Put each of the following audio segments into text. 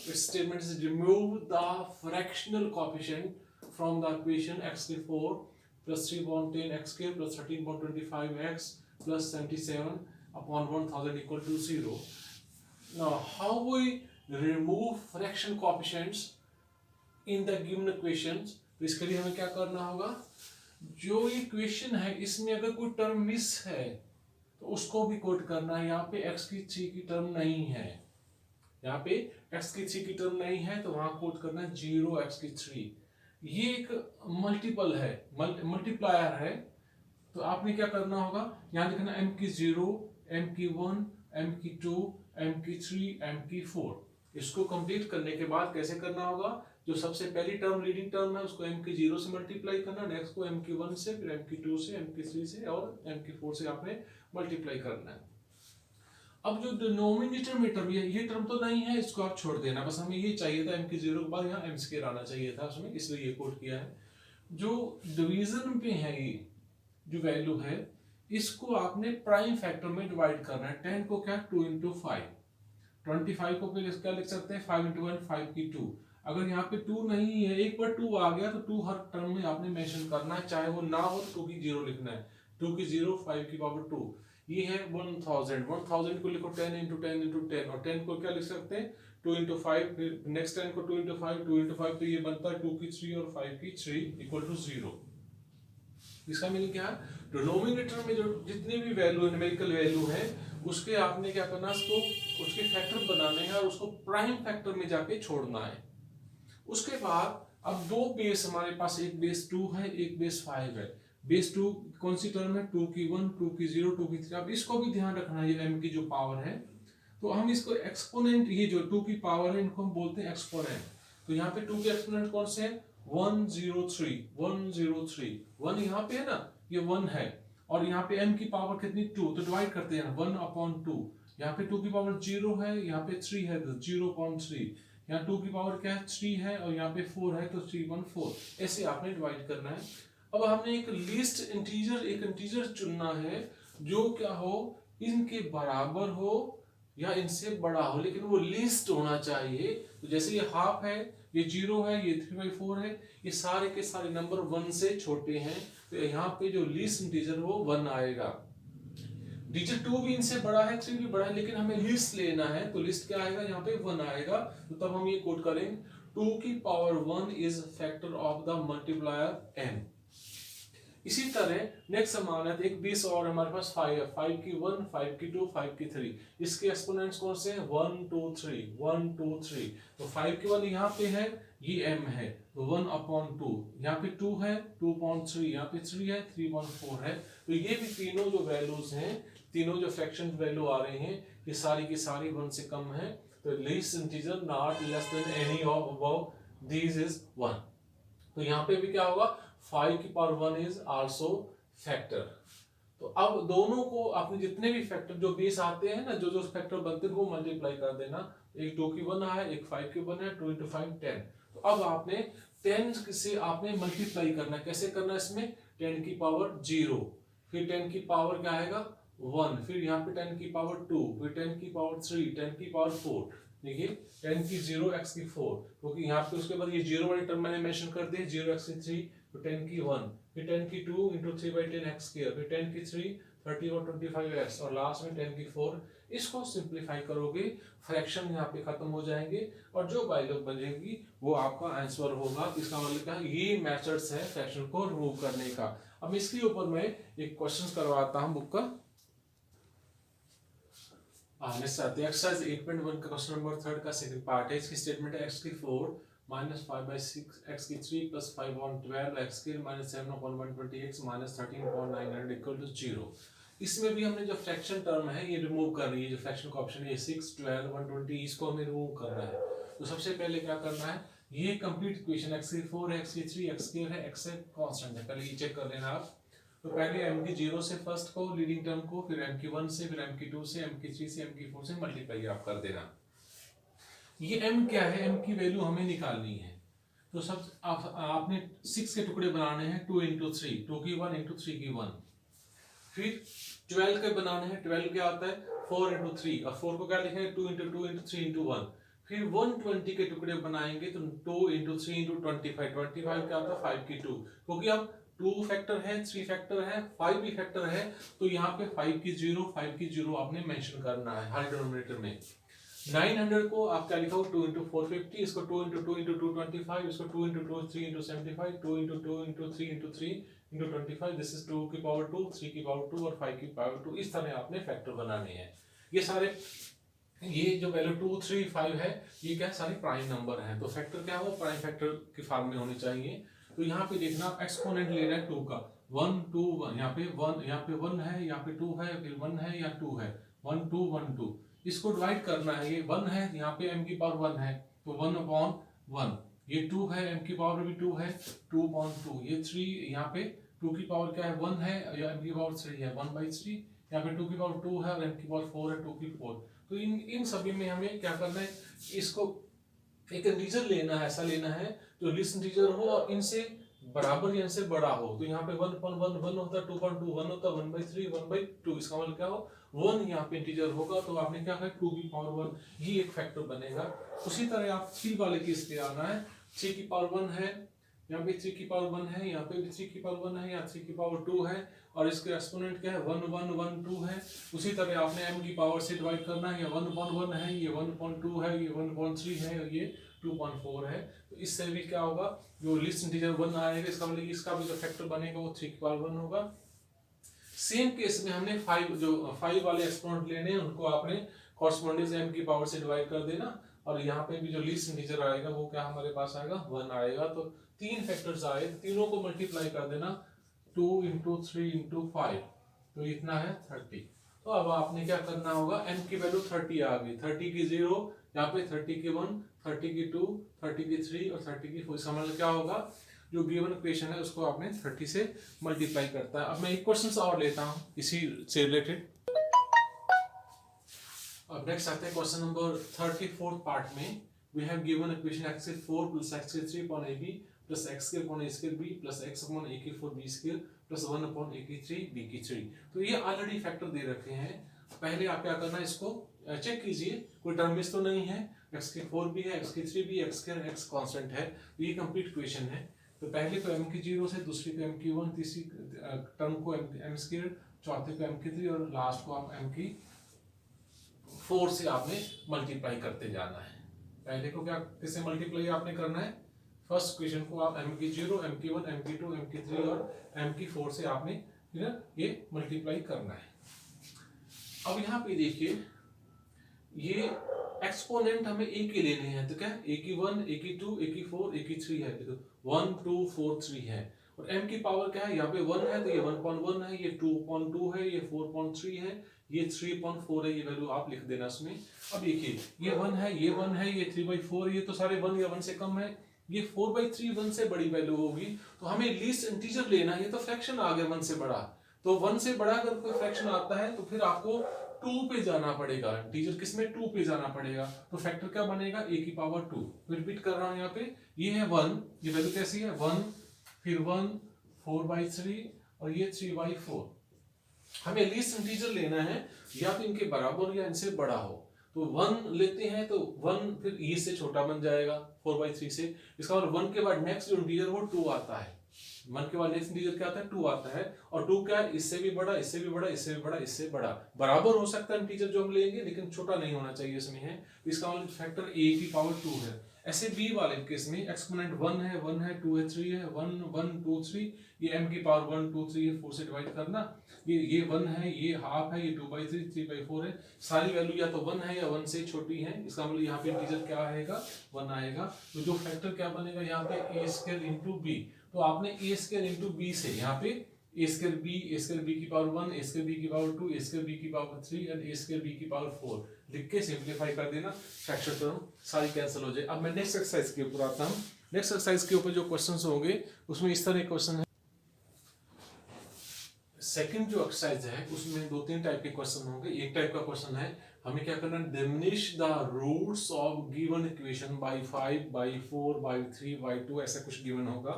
its statement is remove the fractional coefficient from the equation x square 4 plus 3 upon 10 x square plus 13 upon 25 x plus 77 upon 1000 equal to 0. Now, how we remove fraction coefficients in the given equations? तो इसके लिए हमें क्या करना होगा, जो equation है इसमें अगर कोई टर्म मिस है तो उसको भी कोट करना है। यहाँ पे x की 3 की टर्म नहीं है, यहाँ पे x की 3 की टर्म नहीं है तो वहां कोट करना है 0 x की 3। ये एक मल्टीपल है, मल्टीप्लायर है, तो आपने क्या करना होगा, यहाँ लिखना m की 0, m की 1, m की 2, m की 3, m की 4। इसको कंप्लीट करने के बाद कैसे करना होगा, जो सबसे पहली टर्म लीडिंग टर्म है उसको m की 0 से मल्टीप्लाई करना, नेक्स्ट को m की 1 से, फिर m की 2 से, m की 3 से और m की 4 से आपने मल्टीप्लाई करना है। अब जो डिनोमिनेटर में टर्म है, ये टर्म तो नहीं है, इसको आप छोड़ देना, बस हमें ये चाहिए था m की 0 के बाद यहाँ m स्क्वायर आना चाहिए था उसमें, इसलिए ये कोट किया है। जो डिवीजन पे है ये जो वैल्यू है, इसको आपने प्राइम फैक्टर में डिवाइड करना है। 10 को क्या 2 इंटू 5, 25 को फिर क्या लिख सकते हैं 5 इंटू 1, 5 की 2। अगर यहाँ पे 2 नहीं है, एक बार 2 आ गया तो 2 हर टर्म में आपने मेंशन करना है, चाहे वो ना हो तो 2 की 0 लिखना है। 2 की 0, 5 की पावर 2, ये है 1000। 1000 को लिखो 10 इंटू 10 इंटू 10, और 10 को क्या लिख सकते हैं 2 इंटू 5, फिर नेक्स्ट 10 को 2 इंटू 5, 2 इंटू 5, तो ये बनता है 2 की 3 और 5 की 3 इक्वल टू 0। इसका मीनिंग क्या है, डिनोमिनेटर में जो जितने भी वैल्यू न्यूमेरिकल वैल्यू है उसके आपने क्या करना है, उसको उसके फैक्टर बनाने हैं और उसको प्राइम फैक्टर में जाके छोड़ना है। उसके बाद अब दो बेस हमारे पास, एक बेस 2 है, एक बेस 5 है। बेस 2 कौन सी टर्म है, 2 की 1, 2 की 0, 2 की 3। अब इसको भी ध्यान रखना है, ये m की जो पावर है, तो हम इसको एक्सपोनेंट, ये जो 2 की पावर है इनको हम बोलते हैं एक्सपोनेंट। तो यहाँ पे 2 के एक्सपोनेंट कौन से हैं, 103, 103, 1 यहाँ पे है ना, ये 1 है, और यहाँ पे m की पावर कितनी 2, तो डिवाइड करते हैं 1 अपॉन 2। यहाँ पे 2 की पावर 0 है, यहाँ पे 3 है तो 0.3, यहाँ 2 की पावर क्या है 3 है, और यहाँ पे 4 है तो 3.4। ऐसे आपने डिवाइड करना है। अब हमने एक लीस्ट इंटीजर, एक इंटीजर चुनना है जो क्या हो, इनके बराबर हो या इनसे बड़ा हो, लेकिन वो लीस्ट होना चाहिए। तो जैसे ये हाफ है, ये 0 है, ये 3/4 है, ये सारे के सारे नंबर 1 से छोटे हैं, तो यहाँ पे जो लीस्ट इंटीजर वो 1 आएगा। डिजिट 2 भी इनसे बड़ा है, 3 भी बड़ा है, लेकिन हमें लिस्ट लेना है, तो लिस्ट क्या आएगा, यहाँ पे 1 आएगा। तो तब हम ये कोट करेंगे 2 की power 1 is factor of the multiplier n। इसी तरह नेक्स्ट समान है, एक बेस और हमारे पास 5 है, 5 की 1, 5 की 2, 5 की 3। इसके एक्सपोनेंट्स कौन से हैं, 1 2 3, 1 2 3। तो 5 की 1 यहाँ पे है, ये m है, तो 1 अपॉन 2, यहाँ पे 2 है 2.3, यहाँ पे 3 है 3.4 है। तो ये भी तीनों जो वैल्यूज हैं, तीनों जो फ्रैक्शन वैल्यू आ रहे हैं, ये सारी की सारी 1 से कम है। तो least integer not less than any of above these is 1। तो यहाँ पे भी क्या होगा, 5 की पावर 1 इज आल्सो फैक्टर। तो अब दोनों को आपने जितने भी फैक्टर जो बेस आते हैं ना, जो जो फैक्टर बनते हैं वो मल्टीप्लाई कर देना। एक 2 की 1 है, एक 5 की 1 है, 2 इंटू 5 10। तो अब आपने 10 से आपने मल्टीप्लाई करना है। कैसे करना है, इसमें 10 की पावर 0, फिर 10 की पावर क्या आएगा 1, फिर यहाँ पे 10 की पावर 2, फिर 10 की पावर 3, 10 की पावर 4। देखिए 10 की 0, x की 4, क्योंकि यहाँ पे उसके बाद ये 0 वाली टर्म मैंने मेंशन कर दी, 0 x की 3, तो 10 की 1, फिर 10 की 2 इंटू 3/10 x स्क्वायर, फिर 10 की 3, 30 और 25 x, और लास्ट में 10 की 4। इसको सिंप्लीफाई करोगे, फ्रैक्शन यहाँ पे खत्म हो जाएंगे, और जो वैल्यू बनेगी वो आपका आंसर होगा। इसका मतलब क्या है, ये मेथड्स है फ्रैक्शन को रिमूव करने का। अब इसके ऊपर मैं एक क्वेश्चन करवाता हूँ बुक का। एक्सरसाइज 8.1 का क्वेश्चन नंबर 3 का सेकंड पार्ट है। इसकी स्टेटमेंट है x की 4 माइनस 5/6, x की 3 प्लस 5/12, x की minus 7/120x minus 13/900 equal to 0। इसमें भी हमने जो फ्रैक्शन टर्म है ये रिमूव करनी है, जो फ्रैक्शन का ऑप्शन है 6, 12, 120, इसको हमें रिमूव करना है। तो सबसे पहले क्या करना है, ये कंप्लीट इक्वेशन x की 4 है, x की 3, x स्क्वायर है, x कांस्टेंट है, पहले ये चेक कर लेना आप। तो पहले m की 0 से फर्स्ट को लीडिंग टर्म को, फिर m की 1 से, फिर m की 2 से, m की 3 से, m की 4 से मल्टीप्लाई आप कर देना। ये m क्या है, m की वैल्यू हमें निकालनी है। तो सब आपने 6 के टुकड़े बनाने हैं, 2 इंटू 3, 2 की 1 इंटू 3 की 1। फिर 12 के बनाने हैं, 12 क्या आता है 4 इंटू 3, और 4 को क्या लिखेंगे 2 इंटू 2 इंटू 3 इंटू 1। फिर 120 के टुकड़े बनाएंगे तो 2 इंटू 3 इंटू 25, 25 क्या होता है 5 की 2, क्योंकि अब 2 फैक्टर है, 3 फैक्टर है, 5 भी फैक्टर है, तो यहाँ पे 5 की 0 आपने मेंशन करना है हर डिनोमिनेटर में। 900 को आप क्या लिखोगे 2 इंटू 450, इसको 2 इंटू 2 इंटू 225, इसको 2 into 2 3 into 75, 2 into 2 into 3 into 3 into 25, this is 2 की पावर 2, 3 की पावर 2 और 5 की पावर 2। इस तरह आपने फैक्टर बनाने हैं। ये सारे, ये जो वैल्यू 2 3 5 है, ये क्या सारे प्राइम नंबर हैं, तो फैक्टर क्या हो प्राइम फैक्टर के फॉर्म में होने चाहिए। तो यहाँ पे देखना एक्सपोनेंट ले रहा है 2 का, 1 2 1, यहाँ पे 1, यहाँ पे 1 है, यहाँ पे 2 है, फिर 1 है या 2 है, 1 2 1 2, इसको डिवाइड करना है। ये 1 है, यहाँ पे m की पावर 1 है तो 1 अपॉन 1, ये 2 है, m की पावर भी 2 है, 2 अपॉन 2, ये 3, यहाँ पे 2 की पावर क्या है 1 है, या m की पावर 3 है 1/3, यहाँ पे 2 की पावर 2 है और m की पावर 4 है 2 की 4। तो इन सभी में हमें क्या करना है, इसको एक इंटीजर लेना है, ऐसा लेना है जो लिस्ट इंटीजर हो और इनसे बराबर या इनसे बड़ा हो। तो यहाँ पे 1/1 1 होता है, 2/2 1 होता है, 1/3 1/2, इसका मतलब क्या हो 1 यहाँ पे इंटीजर होगा, तो आपने क्या कहा 2 की पावर 1, ये एक फैक्टर बनेगा। उसी तरह आप 3 वाले केस पे आना है, 3 की पावर 1 है, यहाँ पे 3 की पावर 1 है, यहाँ पे भी 3 की पावर 1 है, यहाँ 3 की पावर 2 है, और इसके एक्सपोनेंट क्या है 1 1 1 2 है। उसी तरह आपने m की पावर से डिवाइड करना है, ये 1/1 है, ये 1/2 है, ये 1/3 है और ये 2/4 है। तो इससे भी क्या होगा, जो लिस्ट इंटीजर 1 आएगा, इसका मतलब इसका भी जो फैक्टर बनेगा वो 3 की पावर 1 होगा। सेम केस में हमने 5 वाले एक्सपोनेंट लेने हैं, उनको आपने कॉरस्पॉन्डिंग m की पावर से डिवाइड कर देना, और यहाँ पे भी जो लिस्ट इंटीजर आएगा वो क्या हमारे पास आएगा 1 आएगा। तो 3 फैक्टर्स आए, तीनों को मल्टीप्लाई कर देना, 2 इंटू 3 इंटू 5, तो इतना है 30। तो अब आपने क्या करना होगा, m की वैल्यू 30 आ गई, 30 की 0, यहाँ पे 30 की 1, 30 की 2, 30 की 3 और 30 की 4, इसका मतलब क्या होगा, जो गिवन इक्वेशन है उसको आपने 30 से मल्टीप्लाई करता है। अब मैं एक क्वेश्चन और लेता हूँ इसी से रिलेटेड। अब नेक्स्ट आते हैं क्वेश्चन नंबर 34 पार्ट में। We have given equation x के 4 प्लस x के 3 अपॉन ab प्लस x के upon a square b plus x upon a की 4 b square plus 1 upon a की 3 b की 3। तो ये ऑलरेडी फैक्टर दे रखे हैं। पहले आप क्या करना है, इसको चेक कीजिए कोई टर्म मिस तो नहीं है, x की 4 भी है, x की 3 भी, x स्क्वायर x कांस्टेंट है, तो ये कंप्लीट इक्वेशन है। तो पहले को m की 0 से, दूसरी को m की 1, तीसरी टर्म को m स्क्वायर, चौथे को m की 3 और लास्ट को आप m की 4 से आपने मल्टीप्लाई करते जाना है। पहले को क्या किससे मल्टीप्लाई आपने करना है, फर्स्ट इक्वेशन को आप m की 0, m की 1, m की 2, m की 3 और m की 4 से आपने ये मल्टीप्लाई करना है। अब यहाँ पे देखिए, ये एक्सपोनेंट हमें a के लेने हैं, तो क्या a की 1, a की 2, a की 4, a की 3 है, तो 1 2 4 3 है, और m की पावर क्या है, यहाँ पे 1 है तो ये 1/1 है, ये 2/2 है, ये 4/3 है, ये 3/4 है, ये वैल्यू आप लिख देना उसमें। अब देखिए ये 1 है, ये 1 है, ये 3/4, ये तो सारे 1 या 1 से कम है, ये 4/3 1 से बड़ी वैल्यू होगी, तो हमें लीस्ट इंटीजर लेना है। ये तो फ्रैक्शन आ गया 1 से बड़ा, तो 1 से बड़ा अगर कोई फ्रैक्शन आता है तो फिर आपको 2 पे जाना पड़ेगा, इंटीजर किसमें 2 पे जाना पड़ेगा, तो फैक्टर क्या बनेगा a की पावर 2। रिपीट कर रहा हूं, यहाँ पे ये है 1, ये वैल्यू कैसी है 1, फिर 1 4/3 और ये 3/4। हमें लीस्ट इंटीजर लेना है, या तो इनके बराबर या इनसे बड़ा हो। तो 1 लेते हैं तो 1 फिर ये से छोटा बन जाएगा 4/3 से, इसका मतलब 1 के बाद नेक्स्ट जो इंटीजर वो 2 आता है, 1 के बाद नेक्स्ट इंटीजर क्या आता है 2 आता है, और 2 क्या है इससे भी बड़ा, इससे भी बड़ा, इससे भी बड़ा, इससे बड़ा, बराबर हो सकता है इंटीजर जो हम लेंगे, लेकिन छोटा नहीं होना चाहिए इसमें है। इसका मतलब फैक्टर a की पावर 2 है। ऐसे b वाले केस में एक्सपोनेंट 1 है, 1 है, 2 है, 3 है, 1 1 2 3, ये m की पावर 1 2 3 है, 4 से डिवाइड करना, ये 1 है, ये हाफ है, ये 2/3 3/4 है, सारी वैल्यू या तो 1 है या 1 से छोटी है, इसका मतलब यहाँ पे इंटीजर क्या आएगा 1 आएगा। तो जो फैक्टर क्या बनेगा यहाँ पे a स्क्वायर इंटू b, तो आपने a स्क्वायर इंटू b से यहाँ पे a स्क्वायर b की पावर 1, a स्क्वायर b की पावर 2, a स्क्वायर b की power 3 and a square b की पावर 4 लिख के सिंपलीफाई कर देना, फ्रैक्शन टर्म सारी कैंसिल हो जाए। अब मैं नेक्स्ट एक्सरसाइज के ऊपर आता हूँ। नेक्स्ट एक्सरसाइज के ऊपर जो क्वेश्चंस होंगे उसमें इस तरह क्वेश्चन है। सेकंड जो एक्सरसाइज है उसमें 2-3 टाइप के क्वेश्चन होंगे। एक टाइप का क्वेश्चन है, हमें क्या करना है, diminish the roots of given equation by 5 by 4 by 3 by 2, ऐसा कुछ गिवन होगा।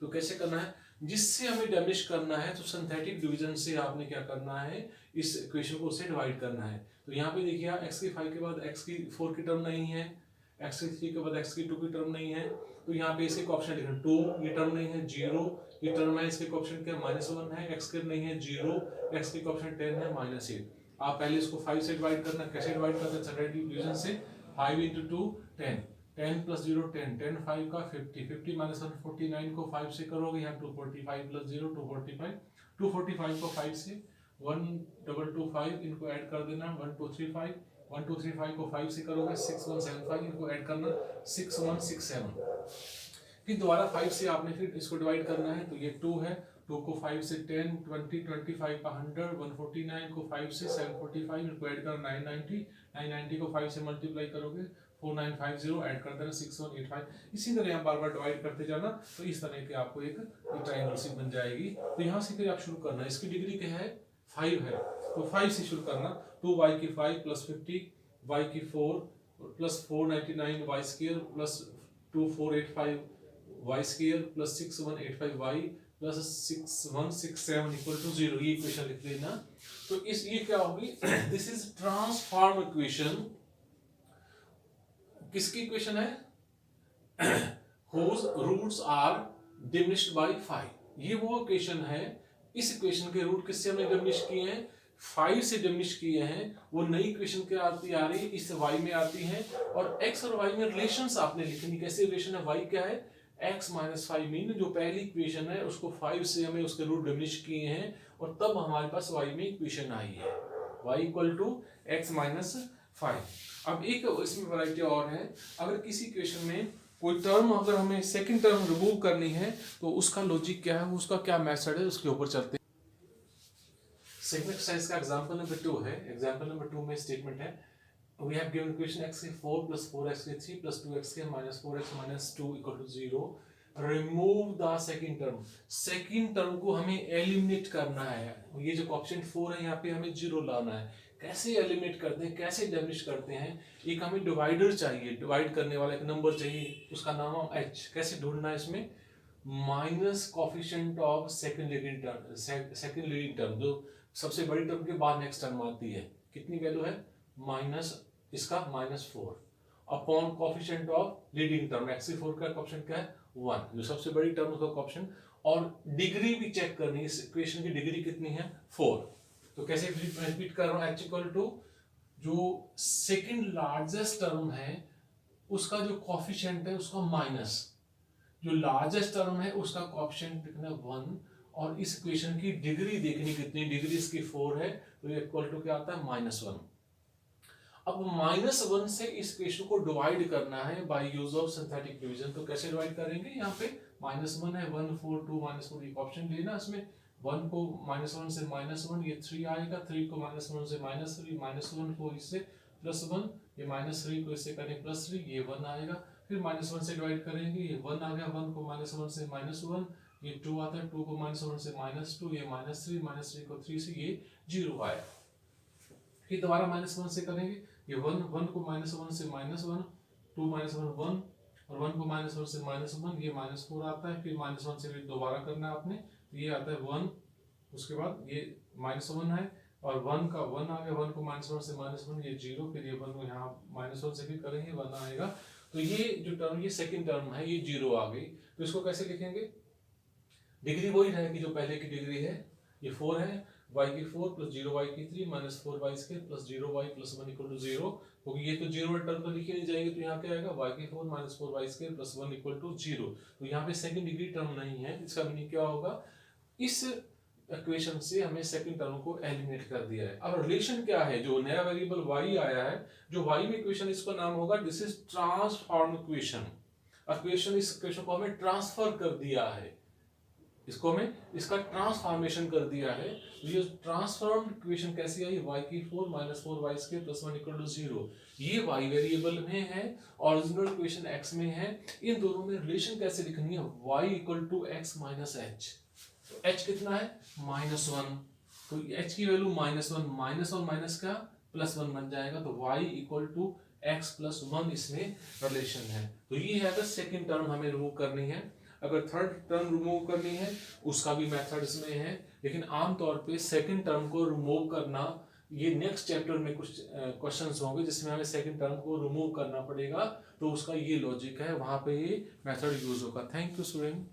तो कैसे करना है, जिससे हमें डिमिनिश करना है तो सिंथेटिक डिवीजन से आपने क्या करना है, इस इक्वेशन को उससे डिवाइड करना है। तो यहाँ पे देखिए x की 5 के बाद x की 4 की टर्म नहीं है, एक्स की 3 के बाद एक्स की 2 की टर्म नहीं है, तो यहाँ पे इसके कोएफिशिएंट लिखना 2, ये टर्म नहीं है 0, ये टर्म है, इसके कोएफिशिएंट क्या -1 है, एक्स के नहीं है 0, एक्स के कोएफिशिएंट 10 है -8। आप पहले इसको 5 से डिवाइड करना, कैसे डिवाइड करते हैं स्टैंडर्ड डिवीजन से, 5 × 2 10, 10 + 0 10, 10 5 का 50, 50 - 1 49 को 5 से करोगे, यहाँ 245 + 0 245, 245 को 5 से 1225 इनको ऐड कर देना, 1235, 1235 को 5 से करोगे 6175, इनको ऐड करना 6167। फिर दोबारा 5 से आपने फिर इसको डिवाइड करना है, तो ये 2 है, 2 को 5 से 10, 20, 25 का 100, 149 को 5 से 745, इनको ऐड करना 990, 990 को 5 से मल्टीप्लाई करोगे 4950, ऐड कर देना 6185। इसी तरह आप बार बार डिवाइड करते जाना, तो इस तरह के आपको एक ट्रायंगल सी बन जाएगी। तो यहाँ से फिर आप शुरू करना, इसकी डिग्री क्या है 5 है, तो 5 से शुरू करना, 2y की 5 + 50 y की 4 + 499 y square + 2485 y square + 6185 y + 6167 = 0, ये इक्वेशन लिख लेना। तो इस ये क्या होगी दिस इज ट्रांसफॉर्म इक्वेशन। किसकी इक्वेशन है whose roots are diminished by 5, ये वो इक्वेशन है, इस इक्वेशन के रूट किससे हमने डिमिनिश किए हैं 5 से डिमिनिश किए हैं, वो नई इक्वेशन क्या आती आ रही है इस y में आती है, और x और y में रिलेशंस आपने लिखनी, कैसे रिलेशन है, y क्या है x - 5 मीन जो पहली इक्वेशन है उसको 5 से हमें उसके रूट डिमिनिश किए हैं, और तब हमारे पास y में इक्वेशन आई है y = x - 5। अब एक इसमें वैरायटी और है, अगर किसी इक्वेशन में कोई टर्म अगर हमें सेकंड टर्म रिमूव करनी है तो उसका लॉजिक क्या है, उसका क्या मेथड है, उसके ऊपर चलते हैं। सेकंड एक्सरसाइज का एग्जांपल नंबर 2 है। एग्जांपल नंबर 2 में स्टेटमेंट है we have given equation x is 4 + 4x is 3 + 2x - 4x - 2 = 0, remove the second term। Second term को हमें एलिमिनेट करना है, ये जो ऑप्शन 4 है यहाँ पे हमें 0 लाना है। कैसे एलिमिनेट करते हैं, कैसे डिमिनिश करते हैं, एक हमें डिवाइडर चाहिए, डिवाइड करने वाला एक नंबर चाहिए, उसका नाम है h। कैसे ढूंढना है इसमें, minus coefficient of second leading term, जो सबसे बड़ी टर्म के बाद नेक्स्ट टर्म आती है, कितनी वैल्यू है माइनस इसका -4 upon coefficient of leading term, x4 का कोफिशिएंट क्या है 1, जो सबसे बड़ी टर्म का कोफिशिएंट, और डिग्री भी चेक करनी है, इस इक्वेशन की डिग्री कितनी है 4। तो कैसे रिपीट कर रहा हूं, h = जो सेकंड लार्जेस्ट टर्म है उसका जो कोफिशिएंट है उसका माइनस, जो लार्जेस्ट टर्म है उसका कोफिशिएंट कितना 1, और इस इक्वेशन की डिग्री देखनी कितनी, डिग्री इसकी 4 है, तो ये इक्वल टू क्या आता है -1। अब -1 से इस इक्वेशन को डिवाइड करना है by use of synthetic division. तो कैसे डिवाइड करेंगे, यहाँ पे -1 है, 1 4 2 -4 एक ऑप्शन लेना, इसमें 1 को -1 से -1 ये 3 आएगा, 3 को -1 से -3, -1 को इससे +1, ये -3 को इससे करें +3, ये 1 आएगा, फिर -1 से डिवाइड करेंगे, ये 1 आ गया, 1 को -1 से -1, ये 2 आता है, 2 को -1 से -2, ये -3 को 3 से ये 0 आया। फिर दोबारा -1 से करेंगे, ये 1 को -1 से -1, 2 -1 1, और 1 को -1 से -1, ये -4 आता है, फिर -1 से फिर दोबारा करना है आपने, तो ये आता है 1, उसके बाद ये -1 है, और 1 का 1 आ गया, 1 को -1 से -1, ये 0, फिर ये 1 को यहाँ -1 से फिर करेंगे 1 आएगा, तो ये जो टर्म, ये सेकंड टर्म है, ये 0 आ गई। तो इसको कैसे लिखेंगे, डिग्री वही रहेगी जो पहले की डिग्री है, ये 4 है, y की 4 + 0y की 3 -4y² + 0y + 1 = 0, क्योंकि ये तो 0 टर्म तो लिखी नहीं जाएगी, तो यहाँ क्या आएगा y की 4 -4y² + 1 = 0। तो यहाँ पे सेकंड डिग्री टर्म नहीं है, इसका मीनिंग क्या होगा, इस इक्वेशन से हमें सेकंड टर्म को एलिमिनेट कर दिया है। अब रिलेशन क्या है, जो नया वेरिएबल y आया है, जो y में इक्वेशन, इसका नाम होगा this is transform equation. Equation, इस इक्वेशन को हमें ट्रांसफर कर दिया है, इसको हमें इसका ट्रांसफॉर्मेशन कर दिया है। ये ट्रांसफॉर्म्ड इक्वेशन कैसी आई, y की 4 -4y² + 1 = 0, ये y वेरिएबल में है, ओरिजिनल इक्वेशन x में है, इन दोनों में रिलेशन कैसे लिखनी है, y = x - h, तो h कितना है -1, तो h की वैल्यू -1, माइनस और माइनस का +1 बन जाएगा, तो y = x + 1 इसमें रिलेशन है। तो ये है अगर सेकंड टर्म हमें रिमूव करनी है। अगर थर्ड टर्म रिमूव करनी है उसका भी मेथड इसमें है, लेकिन आमतौर पे सेकंड टर्म को रिमूव करना, ये नेक्स्ट चैप्टर में कुछ क्वेश्चंस होंगे जिसमें हमें सेकंड टर्म को रिमूव करना पड़ेगा, तो उसका ये लॉजिक है, वहाँ पे ये मेथड यूज होगा। Thank you student.